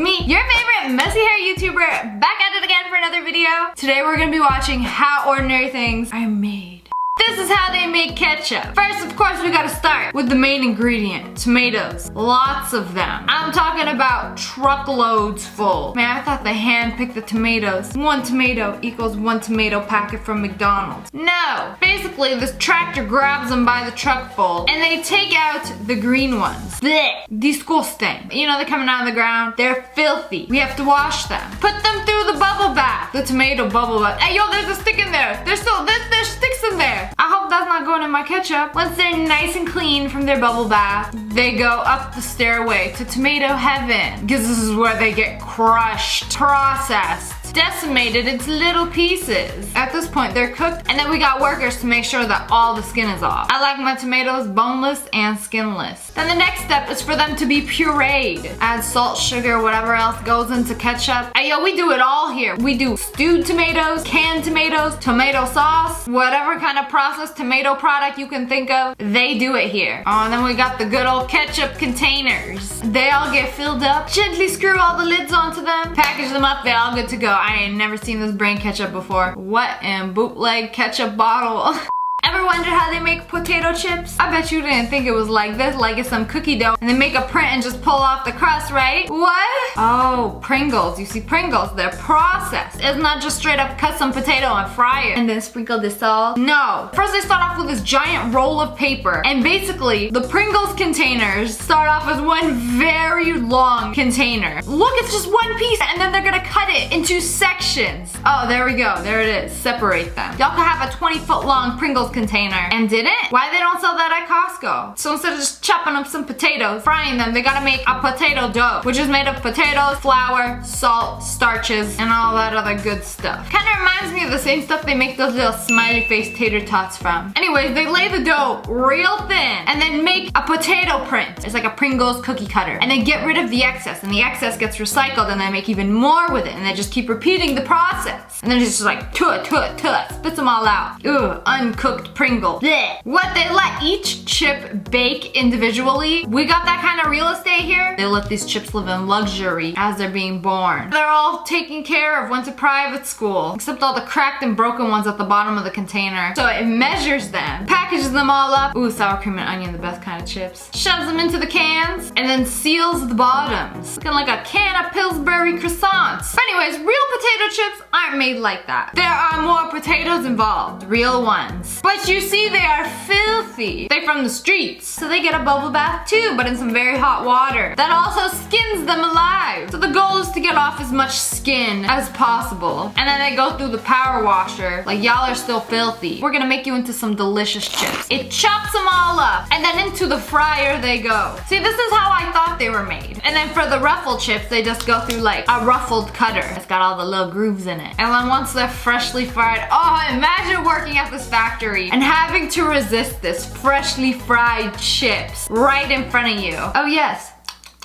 me, your favorite messy hair YouTuber, back at it again for another video. Today we're gonna be watching how ordinary things are made. This is how they make ketchup. First, of course, we gotta start with the main ingredient, tomatoes. Lots of them. I'm talking about truckloads full. Man, I thought they hand-picked the tomatoes. 1 tomato equals 1 tomato packet from McDonald's. No! Basically, this tractor grabs them by the truck full, and they take out the green ones. Blech! Disgusting. You know, they're coming out of the ground. They're filthy. We have to wash them. Put them through the bubble bath. The tomato bubble bath. Hey, yo, there's a stick in there. There's sticks in there. I hope that's not going in my ketchup. Once they're nice and clean from their bubble bath, they go up the stairway to tomato heaven. Because this is where they get crushed, processed, decimated into little pieces. At this point, they're cooked, and then we got workers to make sure that all the skin is off. I like my tomatoes boneless and skinless. Then the next step is for them to be pureed. Add salt, sugar, whatever else goes into ketchup. Hey, yo, we do it all here. We do stewed tomatoes, canned tomatoes, tomato sauce, whatever kind of processed tomato product you can think of, they do it here. Oh, and then we got the good old ketchup containers. They all get filled up. Gently screw all the lids onto them. Package them up, they're all good to go. I ain't never seen this brand ketchup before. What in bootleg ketchup bottle? Ever wonder how they make potato chips? I bet you didn't think it was like this, like it's some cookie dough and they make a print and just pull off the crust, right? What? Oh, Pringles. You see, Pringles, they're processed. It's not just straight up cut some potato and fry it and then sprinkle the salt. No. First they start off with this giant roll of paper, and basically the Pringles containers start off as one very long container. Look, it's just one piece, and then they're gonna cut it into sections. Oh, there we go. There it is. Separate them. Y'all could have a 20-foot long Pringles container and didn't? Why they don't sell that at Costco? So instead of just chopping up some potatoes, frying them, they gotta make a potato dough, which is made of potatoes, flour, salt, starches, and all that other good stuff. Kind of reminds me of the same stuff they make those little smiley face tater tots from. Anyways, they lay the dough real thin and then make a potato print. It's like a Pringles cookie cutter. And they get rid of the excess, and the excess gets recycled, and they make even more with it, and they just keep repeating the process. And then it's just like tut, spits them all out. Ugh, uncooked Pringle. Blech. What, they let each chip bake individually? We got that kind of real estate here? They let these chips live in luxury as they're being born. They're all taken care of, went to private school, except all the cracked and broken ones at the bottom of the container. So it measures them, packages them all up. Ooh, sour cream and onion, the best kind of chips. Shoves them into the cans, and then seals the bottoms. Looking like a can of Pillsbury croissants. But anyways, real potato chips aren't made like that. There are more potatoes involved, real ones. But you see, they are filthy. They're from the streets. So they get a bubble bath too, but in some very hot water. That also skins them alive. So the goal is to get off as much skin as possible. And then they go through the power washer. Like, y'all are still filthy. We're gonna make you into some delicious chips. It chops them all up, and then into the fryer they go. See, this is how I thought they were made. And then for the ruffle chips, they just go through like a ruffled cutter. It's got all the little grooves in it. And then once they're freshly fried, oh, imagine working at this factory and having to resist this freshly fried chips right in front of you. Oh yes,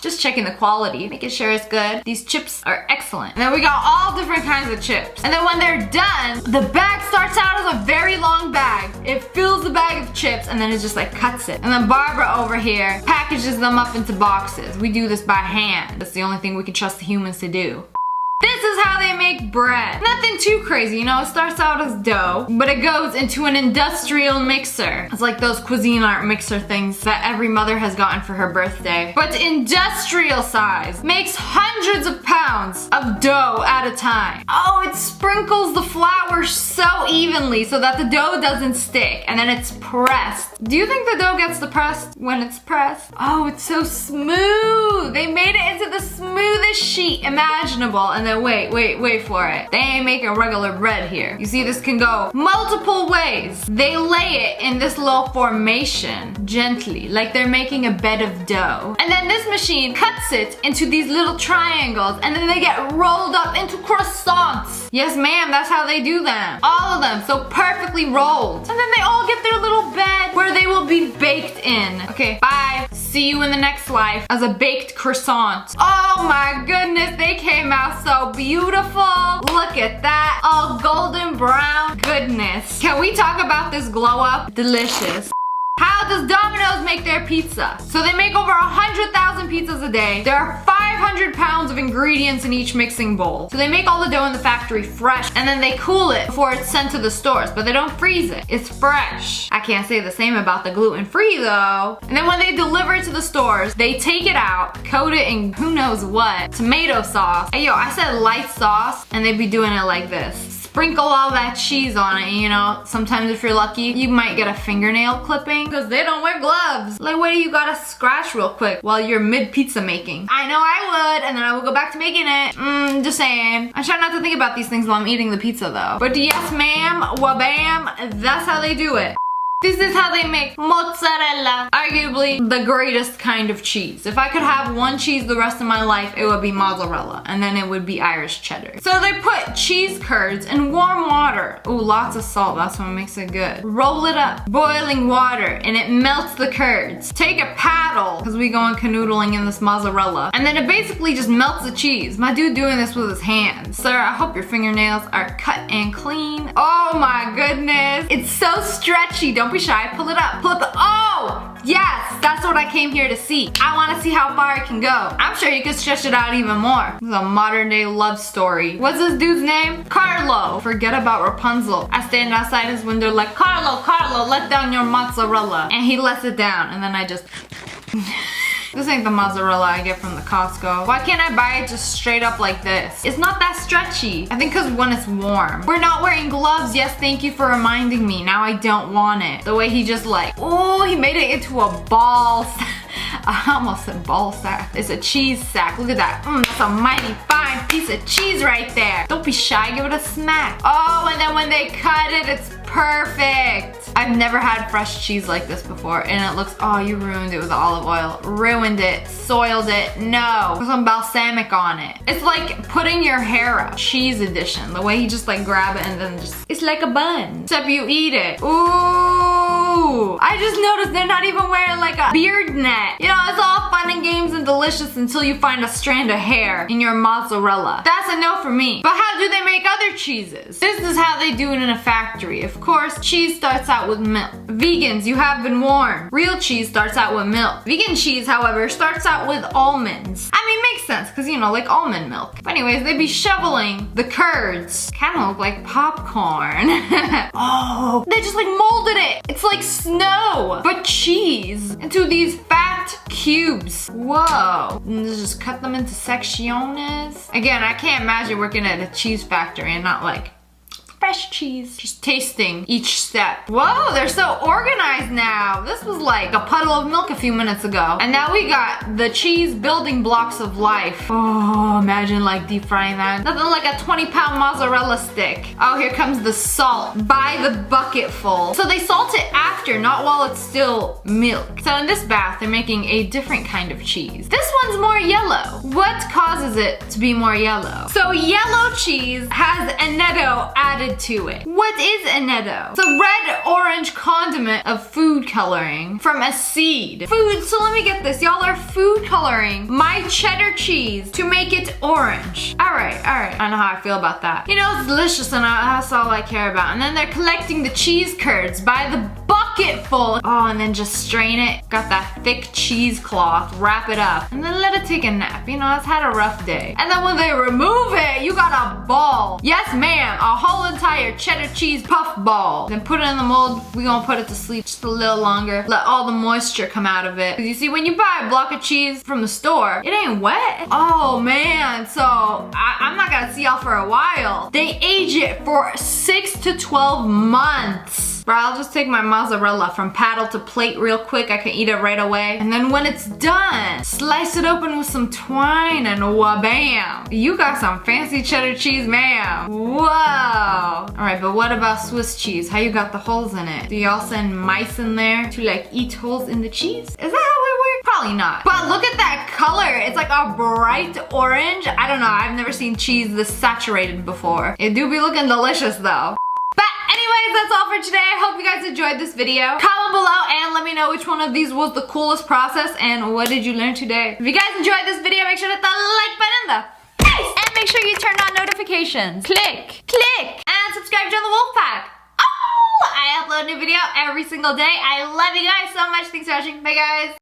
just checking the quality, making sure it's good. These chips are excellent. And then we got all different kinds of chips. And then when they're done, the bag starts out as a very long bag. It fills the bag of chips, and then it just like cuts it. And then Barbara over here packages them up into boxes. We do this by hand. That's the only thing we can trust the humans to do. This is how they make bread. Nothing too crazy, you know, it starts out as dough, but it goes into an industrial mixer. It's like those Cuisine Art mixer things that every mother has gotten for her birthday. But industrial size. Makes hundreds of pounds of dough at a time. Oh, it sprinkles the flour so evenly so that the dough doesn't stick, and then it's pressed. Do you think the dough gets depressed when it's pressed? Oh, it's so smooth. They made it into the smoothest sheet imaginable, and then wait for it. They ain't making regular bread here. You see, this can go multiple ways. They lay it in this little formation, gently, like they're making a bed of dough. And then this machine cuts it into these little triangles, and then they get rolled up into croissants. Yes, ma'am, that's how they do them. All of them, so perfectly rolled. And then they all get their little bed where they will be baked in. Okay, bye. See you in the next life as a baked croissant. Oh my goodness, they came out so beautiful. Look at that, all golden brown. Goodness. Can we talk about this glow up? Delicious. How does Domino's make their pizza? So they make over 100,000 pizzas a day. There are 500 pounds of of ingredients in each mixing bowl. So they make all the dough in the factory fresh, and then they cool it before it's sent to the stores, but they don't freeze it. It's fresh. I can't say the same about the gluten-free though. And then when they deliver it to the stores, they take it out, coat it in who knows what, tomato sauce. Hey yo, I said light sauce, and they'd be doing it like this. Sprinkle all that cheese on it, you know, sometimes if you're lucky, you might get a fingernail clipping because they don't wear gloves. Like, what do you gotta scratch real quick while you're mid-pizza making? I know I would, and then I would go back to making it. Just saying. I try not to think about these things while I'm eating the pizza though. But yes ma'am, wabam, that's how they do it. This is how they make mozzarella, arguably the greatest kind of cheese. If I could have one cheese the rest of my life, it would be mozzarella, and then it would be Irish cheddar. So they put cheese curds in warm water. Ooh, lots of salt, that's what makes it good. Roll it up, boiling water, and it melts the curds. Take a paddle, because we going canoodling in this mozzarella, and then it basically just melts the cheese. My dude doing this with his hands. Sir, I hope your fingernails are cut and clean. Oh my goodness, it's so stretchy. Don't be shy, pull it up, oh, yes, that's what I came here to see. I want to see how far it can go. I'm sure you could stretch it out even more. This is a modern day love story. What's this dude's name? Carlo. Forget about Rapunzel. I stand outside his window like, Carlo, let down your mozzarella. And he lets it down, and then I just... This ain't the mozzarella I get from the Costco. Why can't I buy it just straight up like this? It's not that stretchy. I think because when it's warm. We're not wearing gloves. Yes, thank you for reminding me. Now I don't want it. The way he just like, oh, he made it into a ball. I almost said ball sack. It's a cheese sack. Look at that. That's a mighty fine piece of cheese right there. Don't be shy, give it a smack. Oh, and then when they cut it, it's perfect. I've never had fresh cheese like this before, and it looks, oh, you ruined it with olive oil. Ruined it, soiled it. No, put some balsamic on it. It's like putting your hair up. Cheese edition. The way you just like grab it and then just, it's like a bun. Except you eat it. Ooh. I just noticed they're not even wearing like a beard net. You know, it's all fun and games and delicious until you find a strand of hair in your mozzarella. That's a no for me. But how do they make other cheeses? This is how they do it in a factory. Of course, cheese starts out with milk. Vegans, you have been warned. Real cheese starts out with milk. Vegan cheese, however, starts out with almonds. I mean, makes sense, because you know, like almond milk. But anyways, they be shoveling the curds. Kind of look like popcorn. Oh, they just like molded it. It's like snow, but cheese into these fat cubes. Whoa. And just cut them into secciones. Again, I can't imagine working at a cheese factory and not like fresh cheese. Just tasting each step. Whoa, they're so organized now. This was like a puddle of milk a few minutes ago. And now we got the cheese building blocks of life. Oh, imagine like deep frying that. Nothing like a 20-pound mozzarella stick. Oh, here comes the salt by the bucketful. So they salt it after, not while it's still milk. So in this bath, they're making a different kind of cheese. This one's more yellow. What causes it to be more yellow? So yellow cheese has annetto added to it. What is annetto? It's a red-orange condiment of food coloring from a seed. Food, so let me get this. Y'all are food coloring my cheddar cheese to make it orange. All right. I know how I feel about that. You know, it's delicious and that's all I care about. And then they're collecting the cheese curds by the bucketful. Oh, and then just strain it. Got that thick cheesecloth, wrap it up, and then let it take a nap. You know, it's had a rough day. And then when they remove it, you got a ball. Yes, ma'am, a whole entire cheddar cheese puff ball. Then put it in the mold. We gonna put it to sleep just a little longer. Let all the moisture come out of it. Cause you see, when you buy a block of cheese from the store, it ain't wet. Oh man, so I'm not gonna see y'all for a while. They age it for 6 to 12 months. Bro, I'll just take my mozzarella from paddle to plate real quick. I can eat it right away. And then when it's done, slice it open with some twine and wabam. You got some fancy cheddar cheese, ma'am. Whoa. All right, but what about Swiss cheese? How you got the holes in it? Do y'all send mice in there to like eat holes in the cheese? Is that how it works? Probably not. But look at that color. It's like a bright orange. I don't know. I've never seen cheese this saturated before. It do be looking delicious though. Anyways, that's all for today. I hope you guys enjoyed this video. Comment below and let me know which one of these was the coolest process and what did you learn today. If you guys enjoyed this video, make sure to hit the like button in the face and make sure you turn on notifications. Click, and subscribe to the Wolf Pack. Oh, I upload a new video every single day. I love you guys so much. Thanks for watching. Bye, guys.